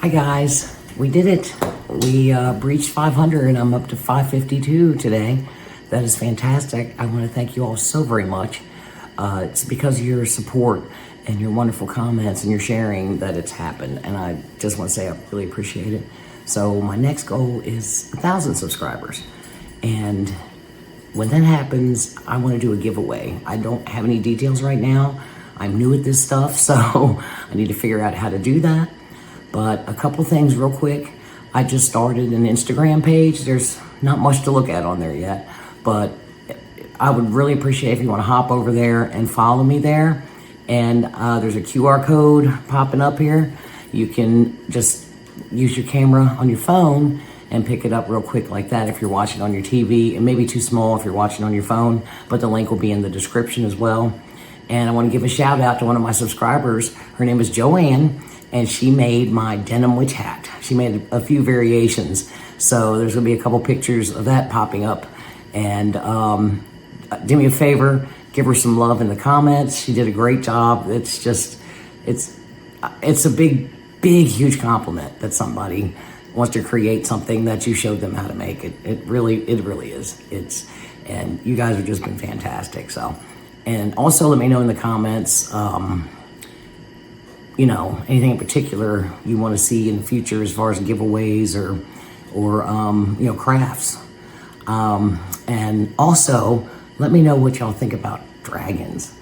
Hi guys, we did it. We breached 500 and I'm up to 552 today. That is fantastic. I want to thank you all so very much. It's because of your support and your wonderful comments and your sharing that it's happened. And I just want to say I really appreciate it. So my next goal is 1,000 subscribers. And when that happens, I want to do a giveaway. I don't have any details right now. I'm new at this stuff, so I need to figure out how to do that. But a couple things real quick. I just started an Instagram page. There's not much to look at on there yet, but I would really appreciate if you want to hop over there and follow me there. And there's a QR code popping up here. You can just use your camera on your phone and pick it up real quick like that if you're watching on your TV. It may be too small if you're watching on your phone, but the link will be in the description as well. And I want to give a shout out to one of my subscribers. Her name is Joanne, and she made my denim witch hat. She made a few variations. So there's gonna be a couple pictures of that popping up. And do me a favor, give her some love in the comments. She did a great job. It's just, it's a big, huge compliment that somebody wants to create something that you showed them how to make. It really is. And you guys have just been fantastic, so. And also let me know in the comments, you know, anything in particular you want to see in the future as far as giveaways or you know, crafts. And also let me know what y'all think about dragons.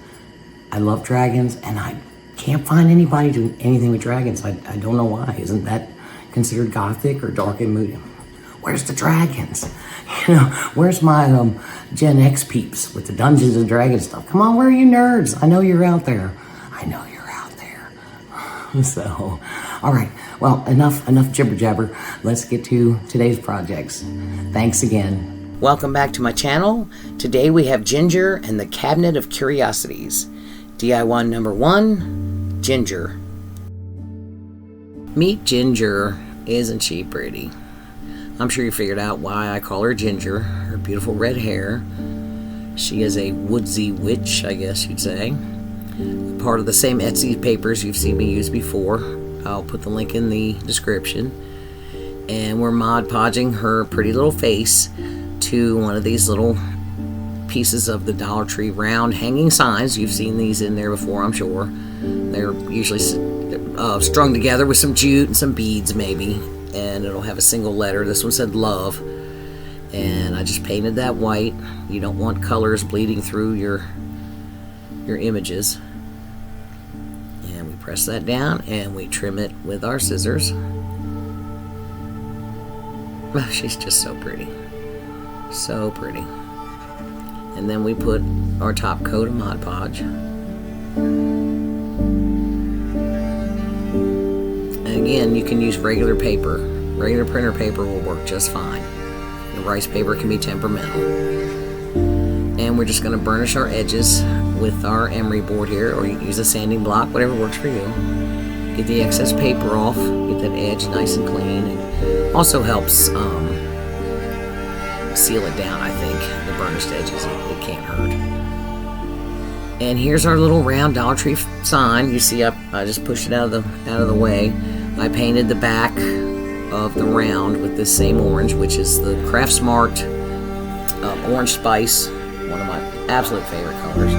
I love dragons and I can't find anybody doing anything with dragons. I don't know why. Isn't that considered Gothic or dark and moody? Where's the dragons? You know, where's my Gen X peeps with the Dungeons and Dragons stuff? Come on, where are you nerds? I know you're out there. I know you're out there. So, all right. Well, enough jibber jabber. Let's get to today's projects. Thanks again. Welcome back to my channel. Today we have Ginger and the Cabinet of Curiosities. DIY number 1, Ginger. Meet Ginger. Isn't she pretty? I'm sure you figured out why I call her Ginger. Her beautiful red hair. She is a woodsy witch, I guess you'd say. Part of the same Etsy papers you've seen me use before. I'll put the link in the description. And we're Mod Podging her pretty little face to one of these little pieces of the Dollar Tree round hanging signs. You've seen these in there before, I'm sure. They're usually strung together with some jute and some beads maybe. And it'll have a single letter. This one said love. And I just painted that white. You don't want colors bleeding through your images. And we press that down and we trim it with our scissors. Oh, she's just so pretty. So pretty. And then we put our top coat of Mod Podge. Again, you can use regular paper. Regular printer paper will work just fine. The rice paper can be temperamental. And we're just going to burnish our edges with our emery board here, or you can use a sanding block, whatever works for you. Get the excess paper off, get that edge nice and clean. It also helps seal it down, I think. The burnished edges, it can't hurt. And here's our little round Dollar Tree sign. You see, I just pushed it out of the way. I painted the back of the round with this same orange, which is the Krafts Orange Spice, one of my absolute favorite colors.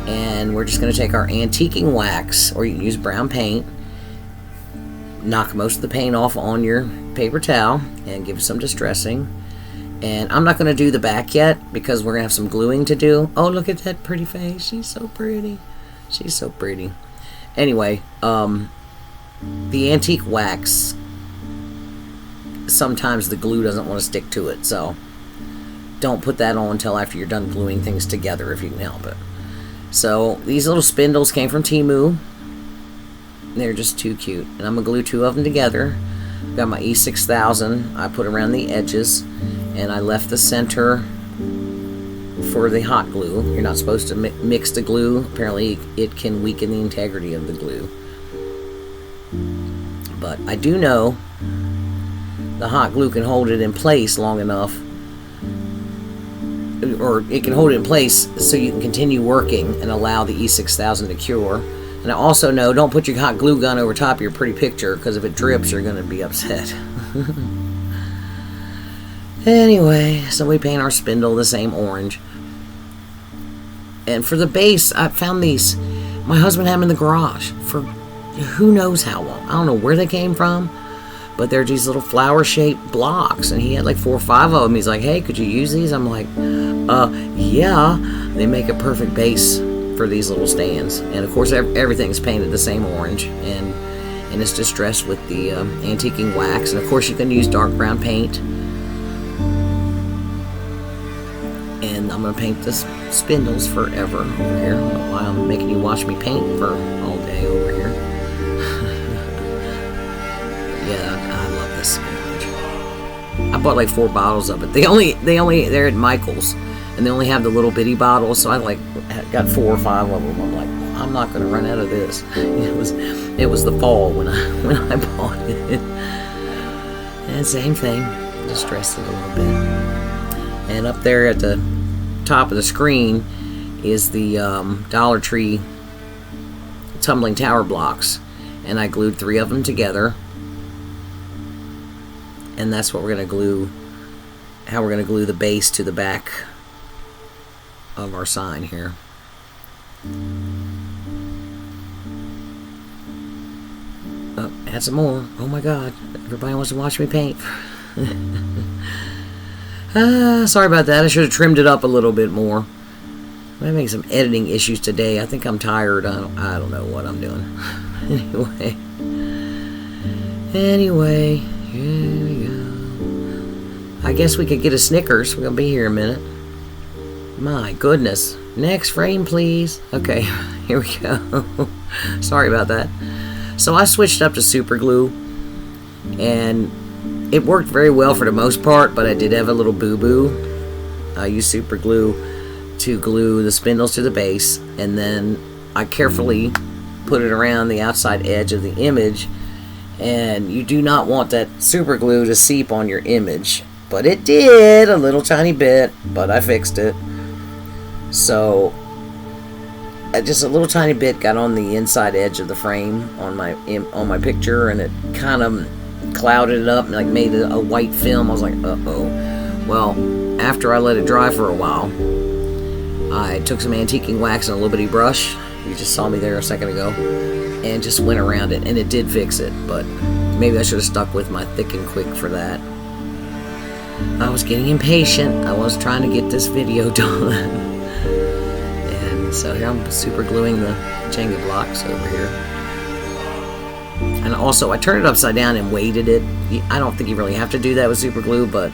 And we're just going to take our antiquing wax, or you can use brown paint, knock most of the paint off on your paper towel, and give it some distressing. And I'm not going to do the back yet because we're going to have some gluing to do. Oh, look at that pretty face. She's so pretty. She's so pretty. Anyway, the antique wax, sometimes the glue doesn't want to stick to it, so don't put that on until after you're done gluing things together if you can help it. So these little spindles came from Temu. They're just too cute. And I'm going to glue 2 of them together. Got my E6000. I put around the edges, and I left the center for the hot glue. You're not supposed to mix the glue. Apparently it can weaken the integrity of the glue. But I do know the hot glue can hold it in place long enough, or it can hold it in place so you can continue working and allow the E6000 to cure. And I also know, don't put your hot glue gun over top of your pretty picture, because if it drips, you're going to be upset. Anyway, so we paint our spindle the same orange. And for the base, I found these. My husband had them in the garage for who knows how long. I don't know where they came from, but they're these little flower-shaped blocks, and he had like 4 or 5 of them. He's like, hey, could you use these? I'm like, yeah. They make a perfect base for these little stands. And of course, everything's painted the same orange, and it's distressed with the antiquing wax. And of course, you can use dark brown paint. And I'm going to paint the spindles forever over here. I don't know why I'm making you watch me paint for all day over here. Yeah, I love this sponge. I bought like 4 bottles of it. They're at Michael's, and they only have the little bitty bottles, so I like got 4 or 5 of them. I'm like, I'm not going to run out of this. It was the fall when I bought it. And same thing, distressed it a little bit. And up there at the top of the screen is the Dollar Tree tumbling tower blocks, and I glued 3 of them together, and that's what we're going to glue, how we're going to glue the base to the back of our sign here. Oh, add some more. Oh my god, everybody wants to watch me paint. Sorry about that. I should have trimmed it up a little bit more. I'm having some editing issues today. I think I'm tired. I don't know what I'm doing. Anyway, here we go. I guess we could get a Snickers. We're going to be here a minute. My goodness. Next frame, please. Okay, here we go. Sorry about that. So I switched up to super glue, and it worked very well for the most part, but I did have a little boo-boo. I used super glue to glue the spindles to the base, and then I carefully put it around the outside edge of the image, and you do not want that super glue to seep on your image, but it did a little tiny bit, but I fixed it. So just a little tiny bit got on the inside edge of the frame on my picture, and it kind of clouded it up and like made it a white film. I was like, uh-oh. Well, after I let it dry for a while, I took some antiquing wax and a little bitty brush, you just saw me there a second ago, and just went around it, and it did fix it, but maybe I should have stuck with my thick and quick for that. I was getting impatient. I was trying to get this video done. And so here I'm super gluing the Jenga blocks over here. And also, I turned it upside down and weighted it. I don't think you really have to do that with super glue, but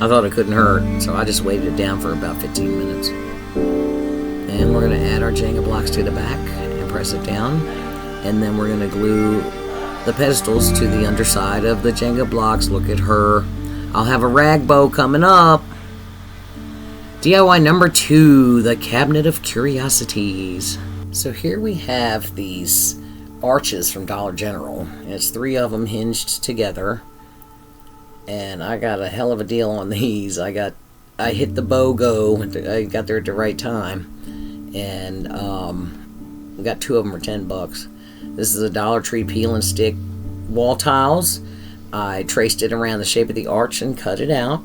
I thought it couldn't hurt, so I just weighted it down for about 15 minutes. And we're going to add our Jenga blocks to the back and press it down. And then we're going to glue the pedestals to the underside of the Jenga blocks. Look at her. I'll have a rag bow coming up. DIY number 2, the Cabinet of Curiosities. So here we have these arches from Dollar General. It's 3 of them hinged together, and I got a hell of a deal on these. I hit the BOGO. I got there at the right time, and we got 2 of them for $10. This is a Dollar Tree peel and stick wall tiles. I traced it around the shape of the arch and cut it out,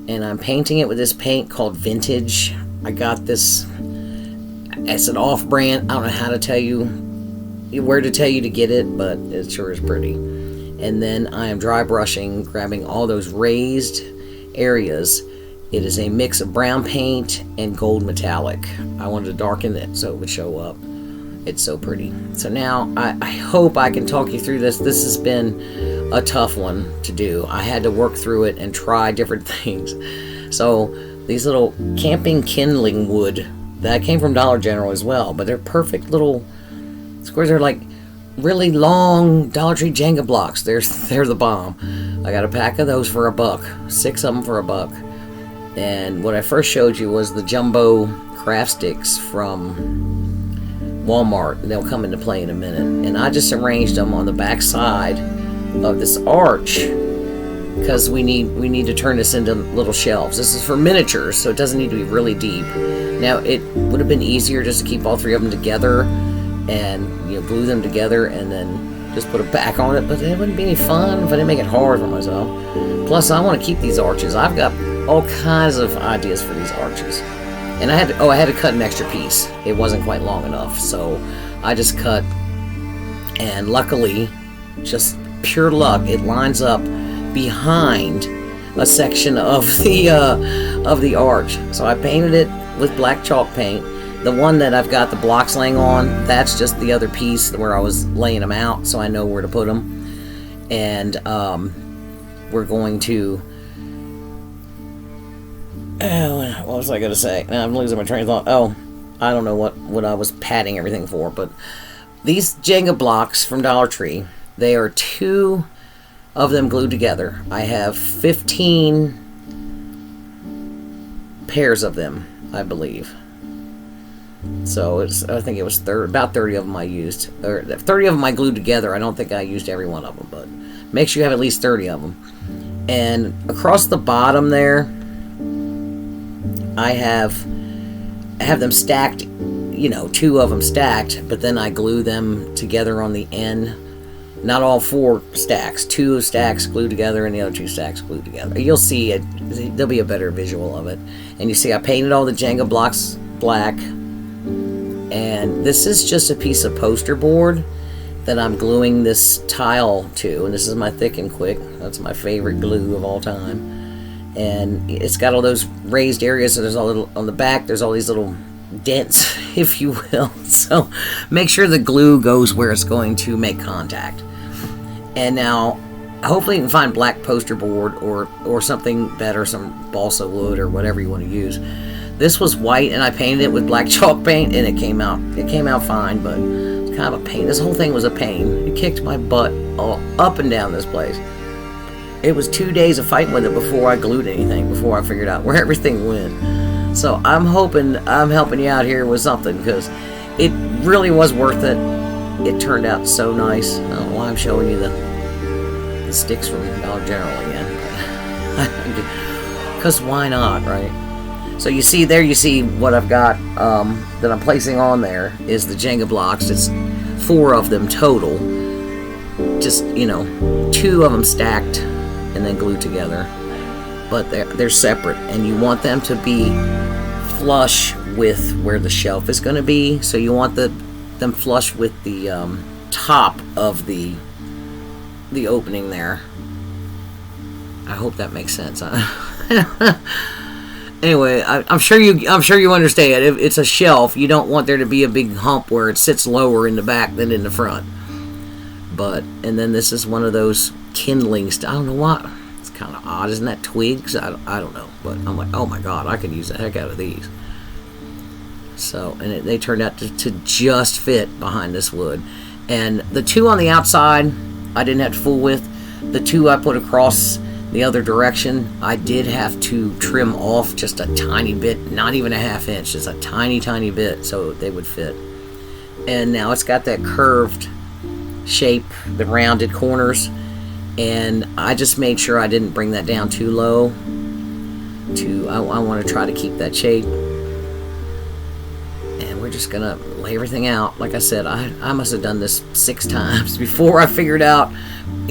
and I'm painting it with this paint called Vintage. I got this, it's an off-brand. I don't know how to tell you where to tell you to get it, but it sure is pretty. And then I am dry brushing, grabbing all those raised areas. It is a mix of brown paint and gold metallic. I wanted to darken it so it would show up. It's so pretty. So now I hope I can talk you through this. This has been a tough one to do. I had to work through it and try different things. So these little camping kindling wood, that came from Dollar General as well, but they're perfect little squares. They're like really long Dollar Tree Jenga blocks. They're the bomb. I got a pack of those for $1, 6 of them for $1. And what I first showed you was the jumbo craft sticks from Walmart. They'll come into play in a minute. And I just arranged them on the back side of this arch because we need to turn this into little shelves. This is for miniatures, so it doesn't need to be really deep. Now, it would have been easier just to keep all 3 of them together and glue them together and then just put it back on it. But it wouldn't be any fun if I didn't make it hard for myself. Plus, I want to keep these arches. I've got all kinds of ideas for these arches. And I had to cut an extra piece. It wasn't quite long enough, so I just cut, and luckily, just pure luck, it lines up behind a section of the arch. So I painted it with black chalk paint. The one that I've got the blocks laying on, that's just the other piece where I was laying them out, so I know where to put them. And we're going to... what was I going to say? Now I'm losing my train of thought. Oh, I don't know what I was padding everything for, but these Jenga blocks from Dollar Tree, they are 2 of them glued together. I have 15 pairs of them, I believe. So I think it was about 30 of them I used. Or 30 of them I glued together. I don't think I used every one of them, but make sure you have at least 30 of them. And across the bottom there, I have them stacked, 2 of them stacked, but then I glue them together on the end. Not all 4 stacks, 2 stacks glued together and the other 2 stacks glued together. You'll see it, there'll be a better visual of it. And you see I painted all the Jenga blocks black, and this is just a piece of poster board that I'm gluing this tile to, and this is my Thick and Quick. That's my favorite glue of all time. And it's got all those raised areas, so there's all little on the back, there's all these little dents, if you will. So make sure the glue goes where it's going to make contact. And now hopefully you can find black poster board or something better, some balsa wood or whatever you want to use. This was white and I painted it with black chalk paint, and it came out fine, but it's kind of a pain. This whole thing was a pain. It kicked my butt all up and down this place. It was 2 days of fighting with it before I glued anything, before I figured out where everything went. So I'm hoping I'm helping you out here with something, because it really was worth it. It turned out so nice. I don't know why I'm showing you the sticks from Dollar General again. Because why not, right? So you see what I've got that I'm placing on there is the Jenga blocks. It's 4 of them total. Just, 2 of them stacked and then glued together, but they're separate, and you want them to be flush with where the shelf is going to be. So you want them flush with the top of the opening there. I hope that makes sense. Anyway, I'm sure you understand. If it's a shelf, you don't want there to be a big hump where it sits lower in the back than in the front. And then this is one of those kindlings. I don't know what. It's kind of odd. Isn't that twigs? I don't know. But I'm like, oh my God, I could use the heck out of these. So, and they turned out to just fit behind this wood. And the 2 on the outside, I didn't have to fool with. The 2 I put across the other direction, I did have to trim off just a tiny bit, not even a ½ inch, just a tiny, tiny bit, so they would fit. And now it's got that curved shape, the rounded corners, and I just made sure I didn't bring that down too low. I want to try to keep that shape, and we're just gonna lay everything out. Like I said, I must have done this 6 times before I figured out.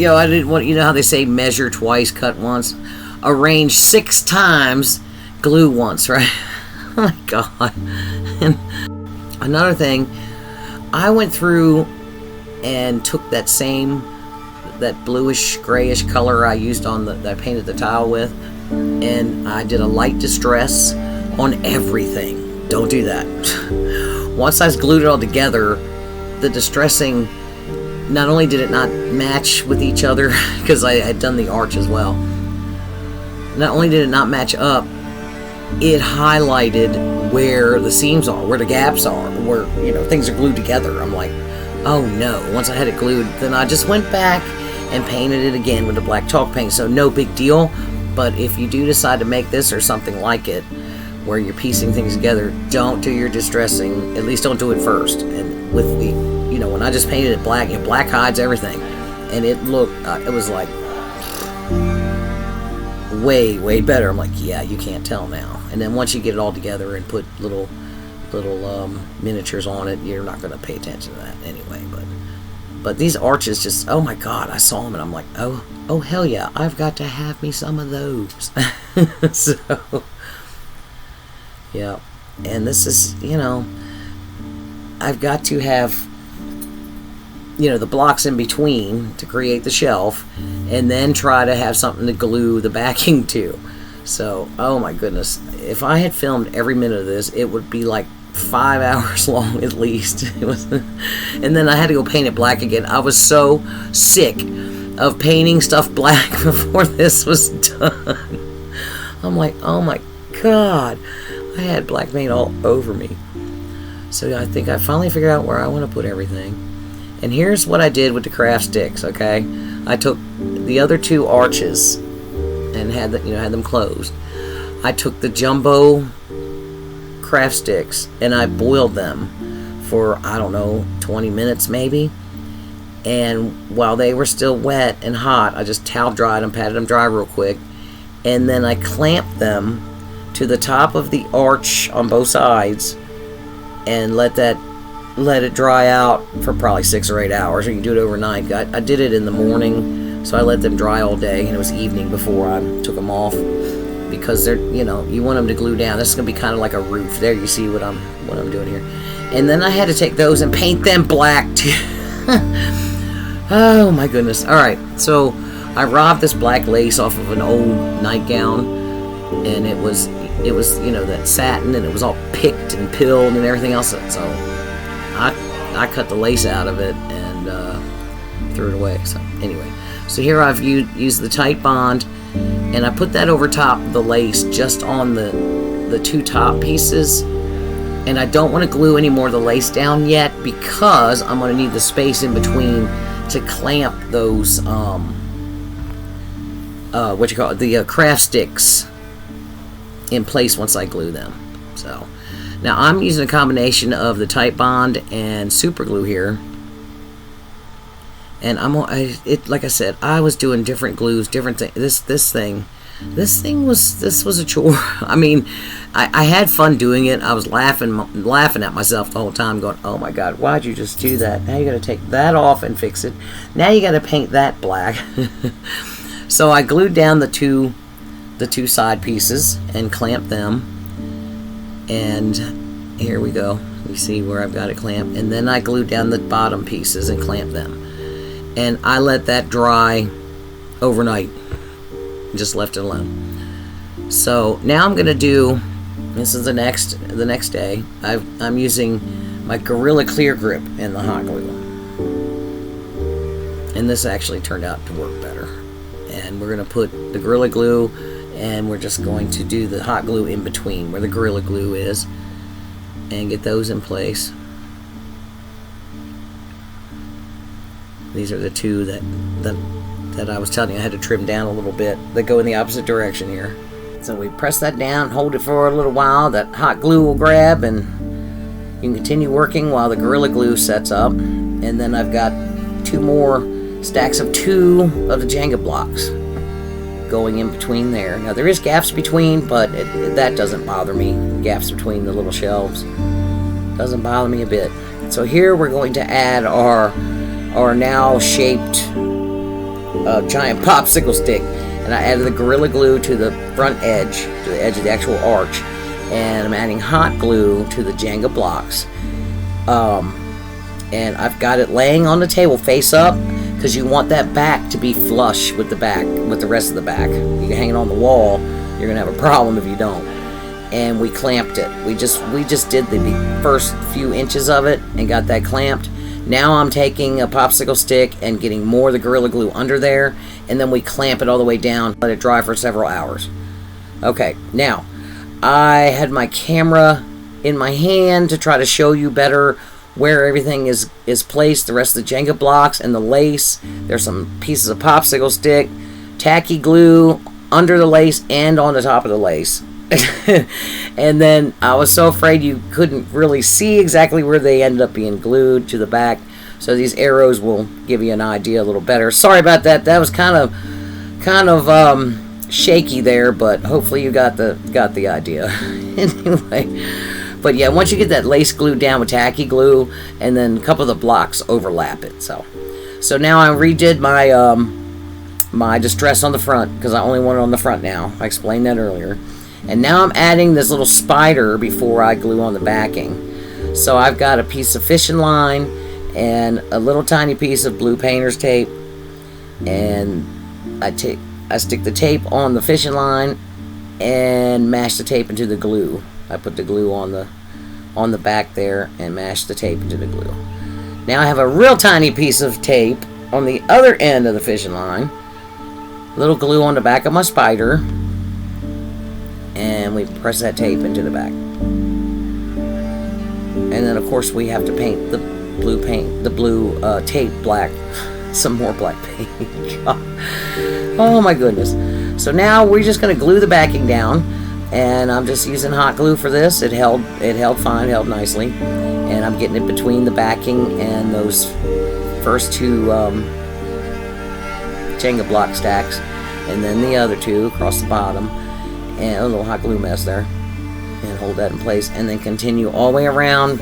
I didn't want, how they say measure twice, cut once, arrange 6 times, glue once, right? Oh my God. And another thing, I went through and took that bluish grayish color I used that I painted the tile with, and I did a light distress on everything. Don't do that. Once I glued it all together, the distressing, not only did it not match with each other, because I had done the arch as well, not only did it not match up, it highlighted where the seams are, where the gaps are, where things are glued together. I'm like, oh no. Once I had it glued, then I just went back and painted it again with the black chalk paint. So no big deal. But if you do decide to make this or something like it, where you're piecing things together, don't do your distressing. At least don't do it first. And with the, when I just painted it black, black hides everything, and it looked, it was like way, way better. I'm like, yeah, you can't tell now. And then once you get it all together and put little miniatures on it. You're not going to pay attention to that anyway. But these arches just, oh my God, I saw them and I'm like, oh hell yeah, I've got to have me some of those. So, yeah. And this is, I've got to have, the blocks in between to create the shelf, and then try to have something to glue the backing to. So, oh my goodness, if I had filmed every minute of this, it would be like 5 hours long at least. And then I had to go paint it black again. I was so sick of painting stuff black before this was done. I'm like, oh my God, I had black paint all over me. So I think I finally figured out where I want to put everything. And here's what I did with the craft sticks, okay? I took the other 2 arches and had them closed. I took the jumbo craft sticks and I boiled them for, I don't know, 20 minutes maybe. And while they were still wet and hot, I just towel dried them, patted them dry real quick, and then I clamped them to the top of the arch on both sides and let it dry out for probably 6 or 8 hours, or you can do it overnight. I did it in the morning, so I let them dry all day, and it was evening before I took them off, because they're, you want them to glue down. This is gonna be kind of like a roof. There, you see what I'm doing here. And then I had to take those and paint them black too. Oh my goodness. All right, so I robbed this black lace off of an old nightgown, and it was that satin, and it was all picked and pilled and everything else. So I cut the lace out of it and threw it away. So anyway, so here I've used the tight bond, and I put that over top of the lace, just on the 2 top pieces. And I don't want to glue any more of the lace down yet, because I'm going to need the space in between to clamp those the craft sticks in place once I glue them. So now I'm using a combination of the tight bond and super glue here, and like I said, I was doing different glues, different things. This was a chore. I mean, I had fun doing it. I was laughing at myself the whole time, going, oh my God, why'd you just do that? Now you got to take that off and fix it. Now you got to paint that black. So I glued down the two side pieces and clamped them. And here we go. You see where I've got it clamped. And then I glued down the bottom pieces and clamped them. And I let that dry overnight. Just left it alone. So now I'm gonna do, this is the next day, I'm using my Gorilla Clear Grip and the hot glue, and this actually turned out to work better. And we're gonna put the Gorilla Glue, and we're just going to do the hot glue in between where the Gorilla Glue is, and get those in place. These are the 2 that I was telling you I had to trim down a little bit. They go in the opposite direction here. So we press that down, hold it for a little while. That hot glue will grab, and you can continue working while the Gorilla Glue sets up. And then I've got 2 more stacks of 2 of the Jenga blocks going in between there. Now there is gaps between, but that doesn't bother me. Gaps between the little shelves doesn't bother me a bit. So here we're going to add our now shaped giant popsicle stick, and I added the Gorilla Glue to the front edge, to the edge of the actual arch, and I'm adding hot glue to the Jenga blocks. And I've got it laying on the table face up, because you want that back to be flush with the rest of the back. You can hang it on the wall, you're gonna have a problem if you don't. And we clamped it. We just did the first few inches of it and got that clamped. Now I'm taking a popsicle stick and getting more of the Gorilla Glue under there, and then we clamp it all the way down, let it dry for several hours. Okay, now, I had my camera in my hand to try to show you better where everything is placed, the rest of the Jenga blocks and the lace. There's some pieces of popsicle stick, tacky glue under the lace and on the top of the lace. And then I was so afraid you couldn't really see exactly where they ended up being glued to the back, so these arrows will give you an idea a little better. Sorry about that. That was kind of shaky there, but hopefully you got the idea. Anyway, But yeah, once you get that lace glue down with tacky glue, and then a couple of the blocks overlap it. So now I redid my my distress on the front, because I only want it on the front now. I explained that earlier. And now I'm adding this little spider before I glue on the backing. So I've got a piece of fishing line and a little tiny piece of blue painter's tape, and I stick the tape on the fishing line and mash the tape into the glue. I put the glue on the back there and mash the tape into the glue. Now I have a real tiny piece of tape on the other end of the fishing line, little glue on the back of my spider, and we press that tape into the back. And then of course we have to paint the blue tape black. Some more black paint. Oh my goodness. So now we're just going to glue the backing down, and I'm just using hot glue for this. It held fine, held nicely, and I'm getting it between the backing and those first two Jenga block stacks, and then the other two across the bottom, and a little hot glue mess there, and hold that in place, and then continue all the way around,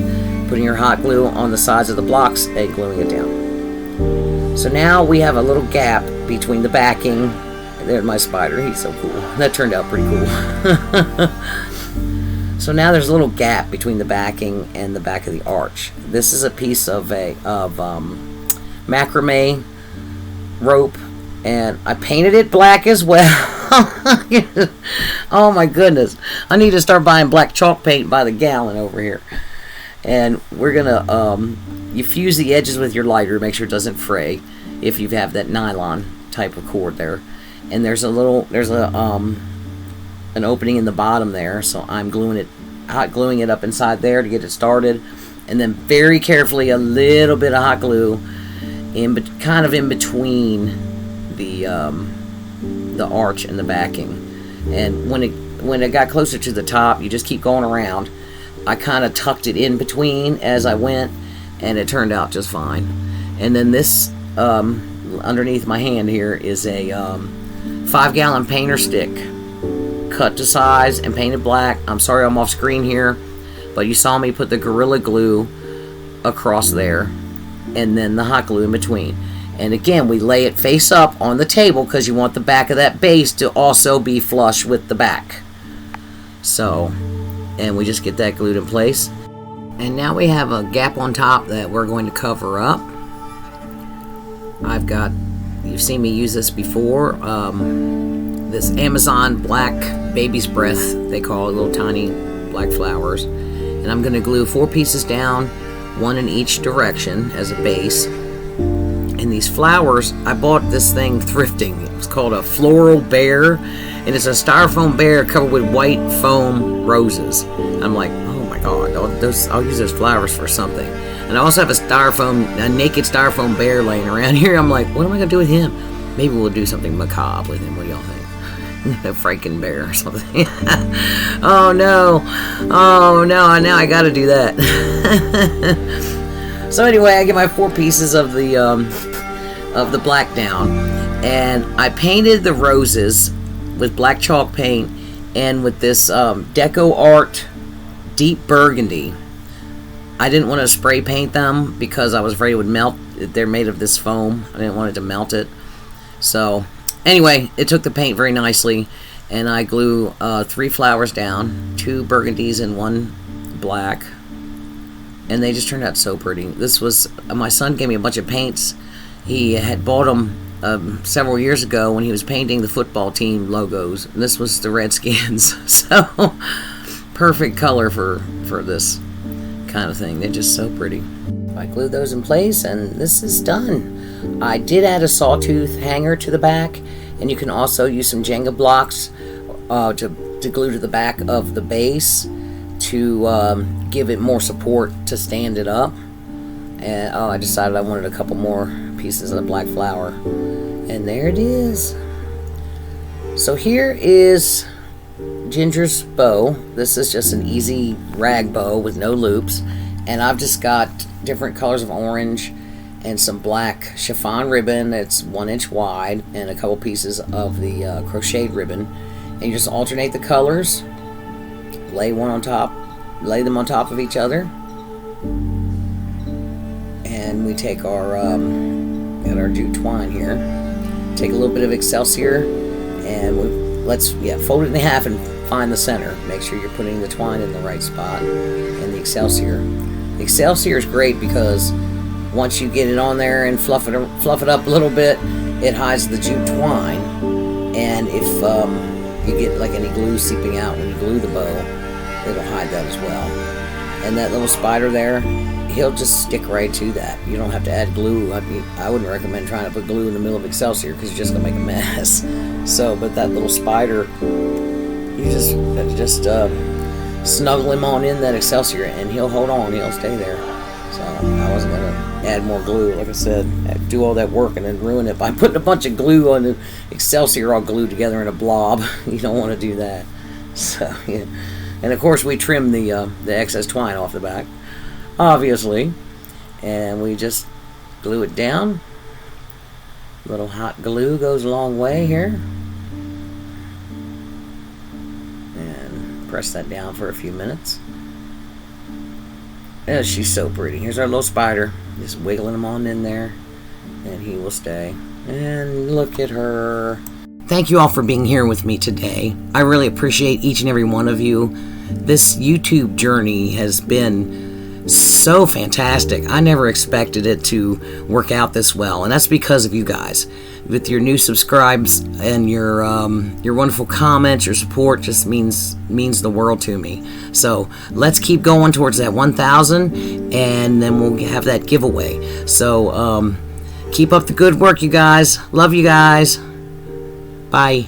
putting your hot glue on the sides of the blocks and gluing it down. So now we have a little gap between the backing. There's my spider. He's so cool. That turned out pretty cool. So now there's a little gap between the backing and the back of the arch. This is a piece of macrame rope, and I painted it black as well. Oh my goodness. I need to start buying black chalk paint by the gallon over here. And we're gonna you fuse the edges with your lighter, make sure it doesn't fray if you have that nylon type of cord there. And there's an opening in the bottom there, so I'm hot gluing it up inside there to get it started, and then very carefully a little bit of hot glue kind of in between the arch and the backing. And when it got closer to the top, you just keep going around. I kind of tucked it in between as I went, and it turned out just fine. And then this underneath my hand here is a 5-gallon painter stick, cut to size and painted black. I'm sorry I'm off screen here, but you saw me put the Gorilla Glue across there, and then the hot glue in between. And again, we lay it face up on the table because you want the back of that base to also be flush with the back. So, and we just get that glued in place. And now we have a gap on top that we're going to cover up. You've seen me use this before, this Amazon black baby's breath, they call it, little tiny black flowers. And I'm going to glue 4 pieces down, 1 in each direction as a base. And these flowers, I bought this thing thrifting. It's called a floral bear, and it's a styrofoam bear covered with white foam roses. I'm like, oh my god, I'll use those flowers for something. And I also have a naked styrofoam bear laying around here. I'm like, what am I going to do with him? Maybe we'll do something macabre with him. What do y'all think? A Franken bear or something. Oh no, now I got to do that. So anyway, I get my 4 pieces of the black down, and I painted the roses with black chalk paint and with this Deco Art deep burgundy. I didn't want to spray paint them because I was afraid it would melt. They're made of this foam. I didn't want it to melt it. So anyway, it took the paint very nicely, and I glue 3 flowers down, 2 burgundies and 1 black, and they just turned out so pretty. This was, my son gave me a bunch of paints. He had bought them several years ago when he was painting the football team logos. And this was the Redskins. So perfect color for this kind of thing. They're just so pretty. I glued those in place, and this is done. I did add a sawtooth hanger to the back, and you can also use some Jenga blocks to glue to the back of the base to give it more support to stand it up. And I decided I wanted a couple more pieces of the black flower, and there it is. So here is Ginger's bow. This is just an easy rag bow with no loops, and I've just got different colors of orange and some black chiffon ribbon that's 1 inch wide, and a couple pieces of the crocheted ribbon, and you just alternate the colors, lay one on top lay them on top of each other, and we take our got our jute twine here. Take a little bit of Excelsior, and let's fold it in half and find the center. Make sure you're putting the twine in the right spot, and the Excelsior. The Excelsior is great because once you get it on there and fluff it up a little bit, it hides the jute twine. And if you get like any glue seeping out when you glue the bow, it'll hide that as well. And that little spider there, he'll just stick right to that. You don't have to add glue. I wouldn't recommend trying to put glue in the middle of Excelsior because you're just gonna make a mess. So, but that little spider, you just snuggle him on in that Excelsior, and he'll hold on. He'll stay there. So I wasn't gonna add more glue, like I said, do all that work and then ruin it by putting a bunch of glue on the Excelsior all glued together in a blob. You don't want to do that. So yeah. And of course we trim the excess twine off the back, obviously, and we just glue it down. A little hot glue goes a long way here, and press that down for a few minutes. Yeah, she's so pretty. Here's our little spider, just wiggling him on in there, and he will stay. And look at her. Thank you all for being here with me today. I really appreciate each and every one of you. This YouTube journey has been so fantastic. I never expected it to work out this well, and that's because of you guys. With your new subscribes and your wonderful comments, your support just means the world to me. So let's keep going towards that 1,000, and then we'll have that giveaway. So keep up the good work, you guys. Love you guys. Bye.